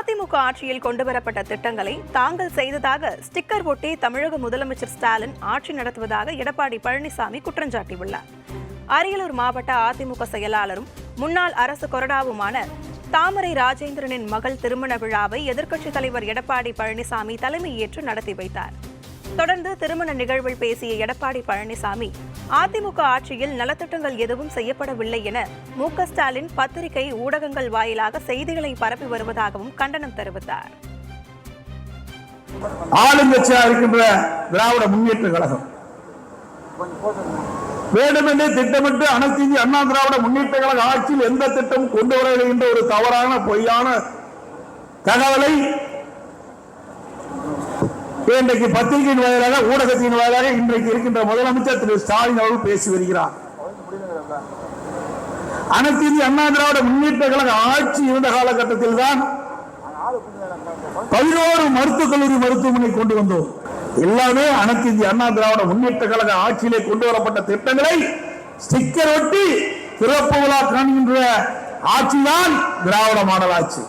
அதிமுக ஆட்சியில் கொண்டுவரப்பட்ட திட்டங்களை தாங்கள் செய்ததாக ஸ்டிக்கர் ஒட்டி தமிழக முதலமைச்சர் ஸ்டாலின் ஆட்சி நடத்துவதாக எடப்பாடி பழனிசாமி குற்றஞ்சாட்டியுள்ளார். அரியலூர் மாவட்ட அதிமுக செயலாளரும் முன்னாள் அரசு கொறடாவுமான தாமரை ராஜேந்திரனின் மகள் திருமண விழாவை எதிர்க்கட்சித் தலைவர் எடப்பாடி பழனிசாமி தலைமையேற்று நடத்தி வைத்தார். தொடர்ந்து திருமண நிகழ்வில் பேசிய எடப்பாடி பழனிசாமி, அதிமுக ஆட்சியில் நலத்திட்டங்கள் எதுவும் செய்யப்படவில்லை என மு.க. ஸ்டாலின் பத்திரிகை ஊடகங்கள் வாயிலாக செய்திகளை பரப்பி வருவதாகவும் கண்டனம் தெரிவித்தார். ஆளுங்கட்சியாக இருக்கின்ற திராவிட முன்னேற்ற கழகம் வேண்டுமென்றே திட்டமிட்டு அனைத்து இந்திய அண்ணா திராவிட முன்னேற்ற கழக ஆட்சியில் எந்த திட்டமும் கொண்டு வரவில்லை என்ற ஒரு தவறான பொய்யான தகவலை இன்றைக்கு பத்திரிகையின் வாயிலாக ஊடகத்தின் வாயிலாக இன்றைக்கு இருக்கின்ற முதலமைச்சர் திரு ஸ்டாலின் அவர்கள் பேசி வருகிறார். அனைத்து இந்திய அண்ணா திராவிட முன்னேற்ற கழக ஆட்சி இருந்த காலகட்டத்தில் தான் 11 மருத்துவக் கல்லூரி மருத்துவமனை கொண்டு வந்தோம். எல்லாமே அனைத்து இந்திய அண்ணா திராவிட முன்னேற்ற கழக ஆட்சியிலே கொண்டு வரப்பட்ட திட்டங்களை ஸ்டிக்கர் ஒட்டி திறப்பு விழா காண்கின்ற ஆட்சிதான் திராவிட மாடல் ஆட்சி.